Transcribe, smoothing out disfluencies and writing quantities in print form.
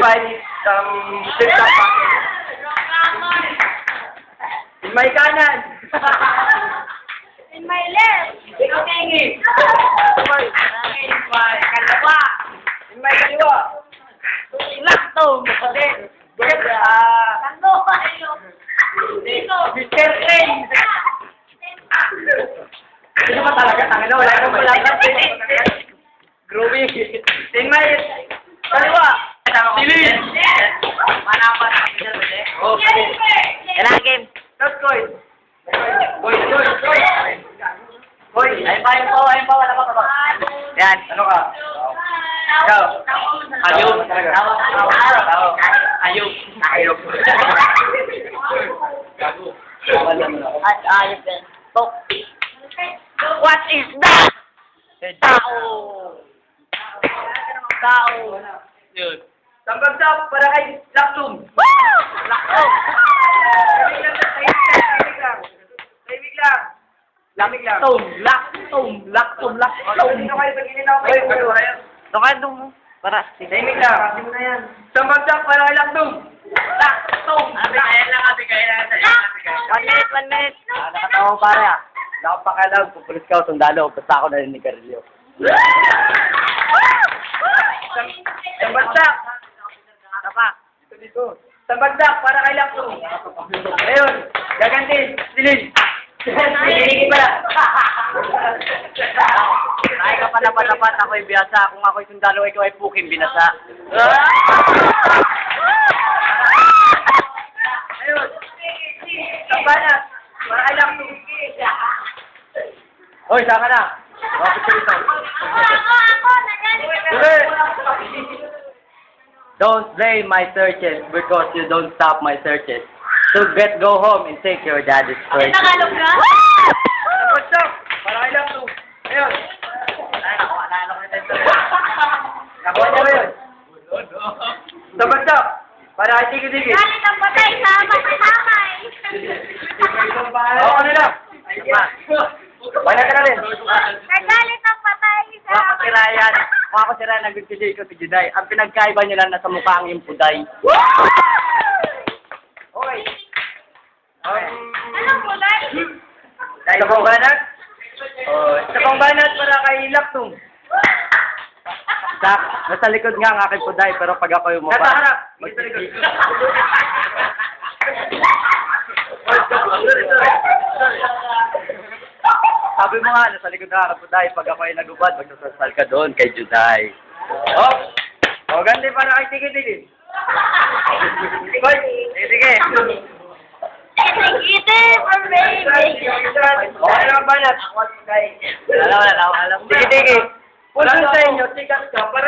right, flip top pocket. In my kanan. In my left. Okay. Kaliwa. In my kaliwa. Laktong. Good. Ano kayo? Dito. Mr. Train. Ano ba talaga? Tangina, wala akong malakas. Growing. In my kaliwa. Silin. Manapan na kami dyan ulit. Okay. Kailangan game. Last coin. Coin. Coin. Ayun pa, wala pa ba? Yan. Ano ka? Ikaw. Ayun. Ayun. Ayun. At ayos din. Tok. What is that? Tao. Tao. Yun. Tambagsak para kay Laktum. Woo! Laktong. Tahimik lang. Lamig lang. Laktong. Sino kayo pag-init ako kayo? Dokado mo. Para. Tahimik lang. Tambagsak para kay Laktum. Laktong. Kaya lang. 1 minute. Nakatawa ko pare ah. Wala akong pakialam kung pulis ka o sundalo. Basta ako na rin ni Carillo. Tambagsak. Tapa. Dito. Tambagsak para kay Laktum. Ayun. Gagantin. Silin. Silin pala. Ay ka pa dapat ako'y biyasa. Kung ako'y sundalo, ikaw ay puking binasa. Ayun. Tambanat. Para kay Laktum. Hoy, saan ka na? Bakit ka dito? Don't blame my searches because you don't stop my searches. So go home and take your daddy's searches. Tagalog na? What's up? Para kay Laktum. Ayun. Naalala ko na tayo. Nakuha niya ba yun? Tambagsak. Para kay Tiki-Tiki. Galit ang patay sa hamay. Oo, ano lang? Wala ka na rin. Nagalit ang patay sa Mga kasirayan. Mga kasirayan, nag-video ko si Juday. Ang pinagkaiba nyo lang nasa mukha ang yung puday. Okay. Anong kulay? Sa pong banat? Sa pong banat para kay Laktum. Nasa likod nga ang aking puday, pero pag ako yung mukha. Nasa harap. Nasa likod. Sabi mo nga, nasa likod na aking puday, pag ako ay nagubad, magsasasal ka doon kay Juday. Oh, ganti para kay Tiki-Tiki. Sige. Executive for baby. Okay lang banat. Alam. Tiki-Tiki. Puso sa inyo, tikas ka para